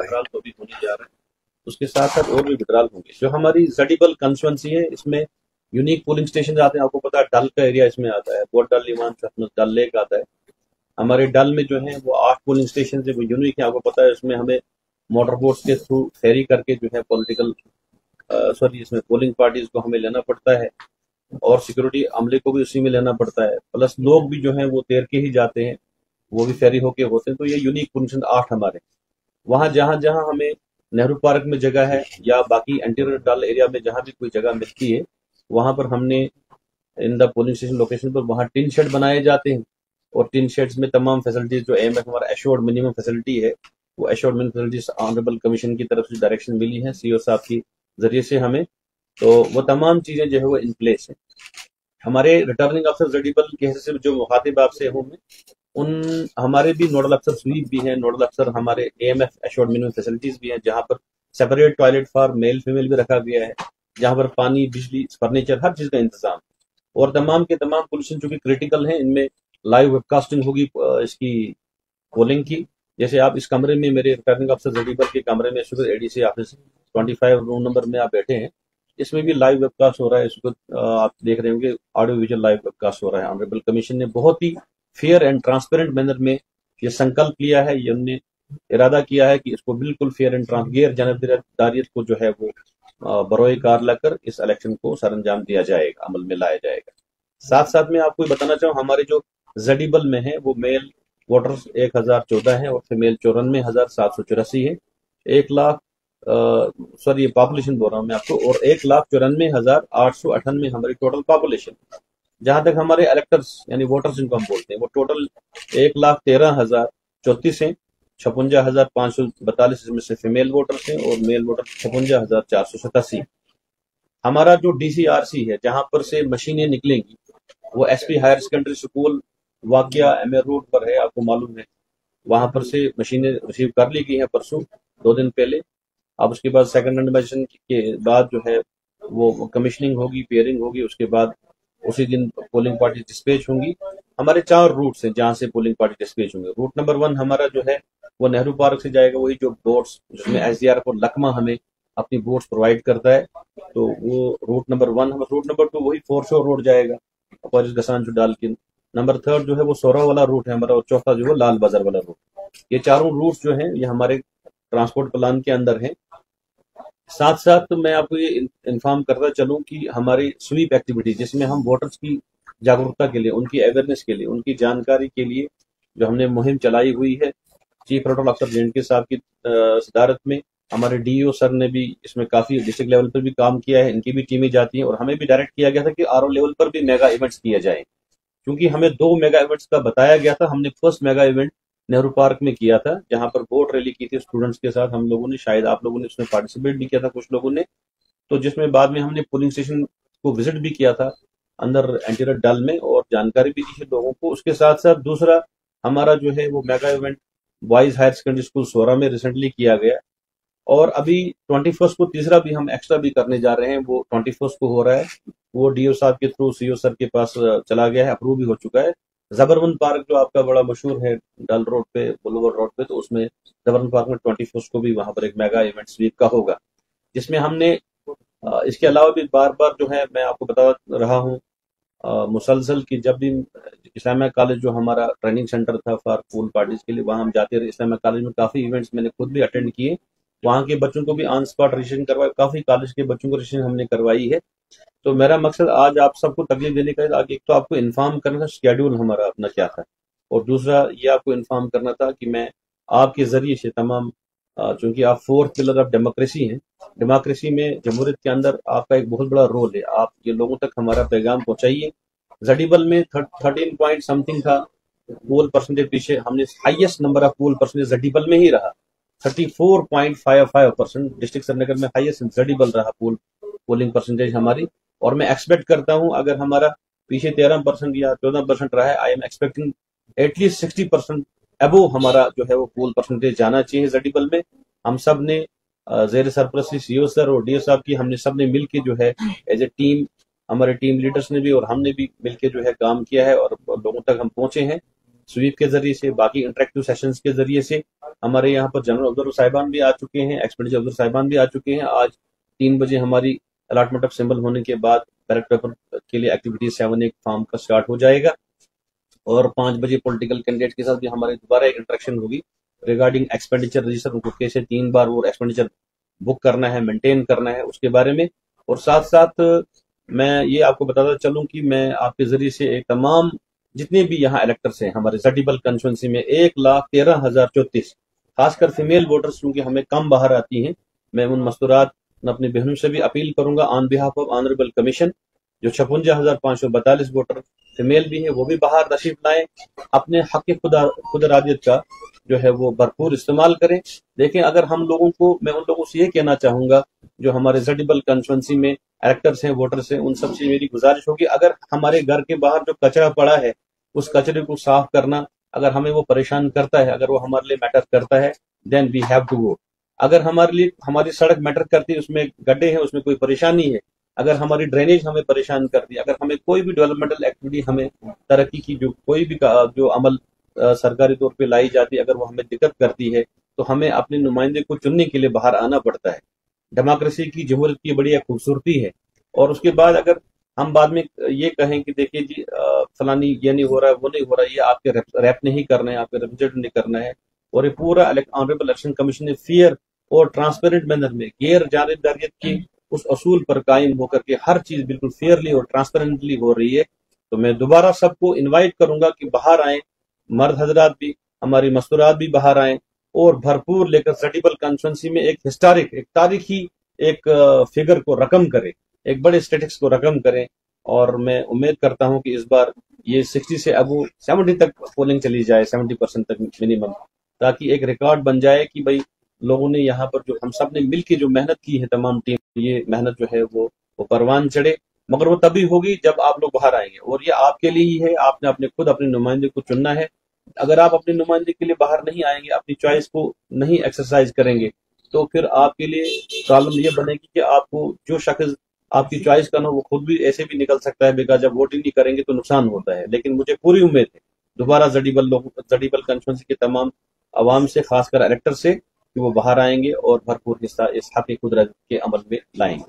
Withdrawal तो भी होने जा रहा है, उसके साथ साथ और भी विड्रॉल होंगे। जो हमारी जडीबल कंस्टिट्यूंसी है, इसमें यूनिक पोलिंग स्टेशन आते हैं। आपको पता है डल का एरिया इसमें आता है, बोट डल लीवान डल लेक आता है। हमारे डल में जो है वो 8 पोलिंग स्टेशन है, वो यूनिक है। आपको पता है इसमें हमें मोटर बोट्स के थ्रू फेरी करके जो है पॉलिटिकल इसमें पोलिंग पार्टीज को हमें लेना पड़ता है, और सिक्योरिटी अमले को भी उसी में लेना पड़ता है, प्लस लोग भी जो है वो तैर के ही जाते हैं, वो भी फेरी होके होते हैं। तो ये यूनिक पोजिशन 8 हमारे। वहां जहां जहां हमें नेहरू पार्क में जगह है या बाकी एंटीरियर डल एरिया में जहां भी कोई जगह मिलती है, वहां पर हमने in the polling station location पर वहां टिन शेड बनाए जाते हैं, और टिन शेड्स में तमाम फैसिलिटीज जो एमएफ हमारा एश्योर्ड मिनिमम फैसिलिटी है, वो assured minimum facilities honourable commission की तरफ से डायरेक्शन मिली है सीओ साहब की जरिए से हमें, तो वो तमाम चीजें जो है वो इन प्लेस है। हमारे रिटर्निंग अफसर जडीबल के हिस्से से जो मुखातिब आपसे हूँ मैं, उन हमारे भी नोडल अफसर स्वीप भी हैं, नोडल अफसर हमारे एएमएफ एश्योर्ड मिनिमम फैसिलिटीज भी हैं, जहां पर separate toilet for male female भी रखा गया है, जहां पर पानी बिजली फर्नीचर हर चीज का इंतजाम, और तमाम के तमाम पोजीशन चूंकि क्रिटिकल है, इनमें लाइव वेबकास्टिंग होगी इसकी पोलिंग की। जैसे आप इस कमरे में, मेरे रिटर्निंग अफसर जडीबल के कमरे में sugar ADC office 25 room number में आप बैठे हैं, इसमें भी लाइव वेबकास्ट हो रहा है। इसको आप देख रहे होंगे, ऑडियो विजुअल लाइव वेबकास्ट हो रहा है। ऑनरेबल कमीशन ने बहुत ही फेयर एंड ट्रांसपेरेंट मैनर में ये संकल्प लिया है, ये हमने इरादा किया है कि इसको बिल्कुल फेयर एंड गैर जानबदारियत को जो है वो बरोए कार लाकर इस इलेक्शन को सरंजाम दिया जाएगा, अमल में लाया जाएगा। साथ साथ में आपको बताना चाहूँ, हमारे जो जडीबल में है वो मेल वोटर्स 1014 है और फीमेल 94,784 है। 1 लाख ये पॉपुलेशन बोल रहा हूँ मैं आपको, और 1,94,898 हमारी टोटल पॉपुलेशन। जहां तक हमारे इलेक्टर्स यानी वोटर्स जिनको हम बोलते हैं, वो टोटल 1,13,034 है। 56,542 इसमें से फीमेल वोटर्स हैं, और मेल वोटर 56,487। हमारा जो डीसीआरसी है, जहां पर से मशीनें निकलेंगी, वो एसपी हायर सेकेंडरी स्कूल वाकया एमए रोड पर है, आपको मालूम है। वहां पर से मशीनें रिसीव कर ली गई हैं परसों 2 दिन पहले। अब उसके बाद सेकंड एडमिशन के बाद जो है वो कमीशनिंग होगी, पेयरिंग होगी, उसके बाद उसी दिन पोलिंग पार्टी डिस्पैच होंगी। हमारे 4 रूट्स हैं जहां से पोलिंग पार्टी डिस्पैच होंगे। रूट नंबर 1 हमारा जो है वो नेहरू पार्क से जाएगा, वही जो बोट्स जिसमें एसडीआरएफ और लकमा हमें अपनी बोट्स प्रोवाइड करता है, तो वो रूट नंबर 1। रूट नंबर 2 वही फोरशोर रोड जाएगा, गसान जो डालकिन। नंबर 3 जो है वो सोरा वाला रूट है हमारा, और चौथा जो है लाल बाजार वाला रूट। ये चारों रूट्स जो है ये हमारे ट्रांसपोर्ट प्लान के अंदर है। साथ साथ मैं आपको ये इन्फॉर्म करता चलूं कि हमारी स्वीप एक्टिविटी, जिसमें हम वोटर्स की जागरूकता के लिए, उनकी अवेयरनेस के लिए, उनकी जानकारी के लिए जो हमने मुहिम चलाई हुई है, चीफ इलेक्टोरल अफसर जे साहब की सदारत में, हमारे डीईओ सर ने भी इसमें काफी डिस्ट्रिक्ट लेवल पर भी काम किया है, इनकी भी टीमें जाती हैं, और हमें भी डायरेक्ट किया गया था कि आरओ लेवल पर भी मेगा इवेंट्स किए जाए। क्योंकि हमें 2 मेगा इवेंट्स का बताया गया था। हमने first mega event Nehru park में किया था, जहां पर बोट रैली की थी स्टूडेंट्स के साथ हम लोगों ने, शायद आप लोगों ने उसमें पार्टिसिपेट भी किया था कुछ लोगों ने, तो जिसमें बाद में हमने पोलिंग स्टेशन को विजिट भी किया था अंदर एंटीरियर डल में, और जानकारी भी दी थी लोगों को। उसके साथ साथ दूसरा हमारा जो है वो mega event boys higher secondary school Sora में रिसेंटली किया गया, और अभी 21 को तीसरा भी हम एक्स्ट्रा भी करने जा रहे हैं, वो 21 को हो रहा है। वो डीओ साहब के थ्रू सीओ सर के पास चला गया है, अप्रूव भी हो चुका है। जबरवन पार्क जो आपका बड़ा मशहूर है डल रोड पे, बुलवर रोड पे, तो उसमें जबरवन पार्क में 21 को भी वहां पर एक मेगा इवेंट स्वीप का होगा, जिसमें हमने इसके अलावा भी बार बार जो है मैं आपको बता रहा हूँ मुसलसल की, जब भी इस्लामिया कॉलेज जो हमारा ट्रेनिंग सेंटर था फॉर पूल पार्टीज के लिए, वहां हम जाते रहे। इस्लामिया कॉलेज में काफी इवेंट्स मैंने खुद भी अटेंड किए, वहां के बच्चों को भी ऑन स्पॉट रजिस्ट्रेशन करवाया, काफी कॉलेज के बच्चों को रजिस्ट्रेशन हमने करवाई है। तो मेरा मकसद आज आप सबको तकलीफ देने का था, एक तो आपको इन्फॉर्म करना था शेड्यूल हमारा अपना क्या था, और दूसरा ये आपको इन्फॉर्म करना था कि मैं आपके जरिए से तमाम, चूंकि आप 4th पिलर ऑफ डेमोक्रेसी हैं, डेमोक्रेसी में जमहूरियत के अंदर आपका एक बहुत बड़ा रोल है, आप ये लोगों तक हमारा पैगाम पहुंचाइए। जडीबल में 13 पॉइंट समथिंग था पोल परसेंटेज, पीछे हमने highest number of poll percentage Jadibal में ही रहा, 34.55%। डिस्ट्रिक्ट श्रीनगर में हाईएस्ट जडीबल रहा पोलिंग परसेंटेज हमारी, और मैं एक्सपेक्ट करता हूं अगर हमारा पीछे 13% या 14% रहा है, आई एम एक्सपेक्टिंग एटलीस्ट 60% अबो हमारा जो है वो पोल परसेंटेज जाना चाहिए जडीबल में। हम सब ने जेर सरपरस्ती सीओ सर और डीओ साहब की हमने सब ने मिलकर जो है एज ए टीम, हमारे टीम लीडर्स ने भी और हमने भी मिलकर जो है काम किया है, और लोगों तक हम पहुंचे हैं। स्वीप के जरिए से, बाकी इंटरेक्टिव सेशंस के जरिए से। हमारे यहाँ पर जनरल ऑब्जर्वर साहिबान भी आ चुके हैं, एक्सपेंडिचर ऑब्जर्वर साहिबान भी आ चुके हैं। आज 3 बजे हमारी अलॉटमेंट ऑफ सिंबल होने के बाद बैलेट पेपर के लिए एक्टिविटी 7 फॉर्म का स्टार्ट हो जाएगा और 5 बजे पॉलिटिकल कैंडिडेट के साथ भी हमारी दोबारा एक इंटरेक्शन होगी रिगार्डिंग एक्सपेंडिचर रजिस्टर, उनको कैसे 3 बार वो एक्सपेंडिचर बुक करना है, मेंटेन करना है, उसके बारे में। और साथ साथ मैं ये आपको बताता चलूं कि मैं आपके जरिए से एक तमाम जितने भी यहाँ इलेक्टर्स हैं हमारे जडीबल कंस्टिट्यूंसी में 1,13,034, खासकर फीमेल वोटर्स क्योंकि हमें कम बाहर आती हैं, मैं उन मस्तूरात अपने बहनों से भी अपील करूंगा on behalf of honourable commission, जो 56,542 वोटर फीमेल भी है वो भी बाहर तशरीफ लाएं, अपने हक खुद इरादियत का जो है वो भरपूर इस्तेमाल करें। देखें, अगर हम लोगों को, मैं उन लोगों से ये कहना चाहूंगा जो हमारे जडीबल कंस्टिट्यूंसी में इलेक्टर्स हैं, वोटर्स हैं, उन सबसे मेरी गुजारिश होगी, अगर हमारे घर के बाहर जो कचरा पड़ा है उस कचरे को साफ करना अगर हमें वो परेशान करता है, अगर वो हमारे लिए मैटर करता है, then we have to vote. अगर हमारे लिए हमारी सड़क मैटर करती है, उसमें गड्ढे हैं, उसमें कोई परेशानी है, अगर हमारी ड्रेनेज हमें परेशान करती है, अगर हमें कोई भी डेवलपमेंटल एक्टिविटी, हमें तरक्की की जो कोई भी जो अमल सरकारी तौर पे लाई जाती है, अगर वो हमें दिक्कत करती है, तो हमें अपने नुमाइंदे को चुनने के लिए बाहर आना पड़ता है। डेमोक्रेसी की, जमहूरियत की बड़ी खूबसूरती है। और उसके बाद अगर हम बाद में ये कहें कि देखिए जी फलानी ये नहीं हो रहा है, वो नहीं हो रहा है, ये आपके रैप नहीं करना है, आपके रिप्रेजेंटेटिव नहीं करना है, और ये पूरा ऑनरेबल इलेक्शन कमीशन ने फेयर और ट्रांसपेरेंट मैनर में गैर जानिबदारियत की उस असूल पर कायम होकर के हर चीज बिल्कुल फेयरली और ट्रांसपेरेंटली हो रही है। तो मैं दोबारा सबको इनवाइट करूंगा कि बाहर आए, मर्द हजरात भी, हमारी मस्तूरात भी बाहर आए और भरपूर लेकर जडीबल कंस्टिट्यूंसी में एक हिस्टोरिक, एक तारीखी एक फिगर को रकम करें, एक बड़े स्टेटिक्स को रकम करें। और मैं उम्मीद करता हूं कि इस बार ये 60 से अब 70 तक पोलिंग चली जाए, 70% तक मिनिमम, ताकि एक रिकॉर्ड बन जाए कि भाई लोगों ने यहाँ पर जो हम सब ने मिलकर जो मेहनत की है, तमाम टीम, ये मेहनत जो है वो परवान चढ़े। मगर वो तभी होगी जब आप लोग बाहर आएंगे, और ये आपके लिए ही है, आपने अपने खुद अपने नुमाइंदे को चुनना है। अगर आप अपने नुमाइंदे के लिए बाहर नहीं आएंगे, अपनी चॉइस को नहीं एक्सरसाइज करेंगे, तो फिर आपके लिए प्रॉब्लम ये बनेगी कि आपको जो शख्स आपकी चॉइस करना वो खुद भी ऐसे भी निकल सकता है बेकार, जब वोटिंग नहीं करेंगे तो नुकसान होता है। लेकिन मुझे पूरी उम्मीद है दोबारा जडीबल कंस्टिट्यूंसी के तमाम अवाम से, खासकर इलेक्टर से, कि वो बाहर आएंगे और भरपूर हिस्सा इस हक कुदरत के अमल में लाएंगे।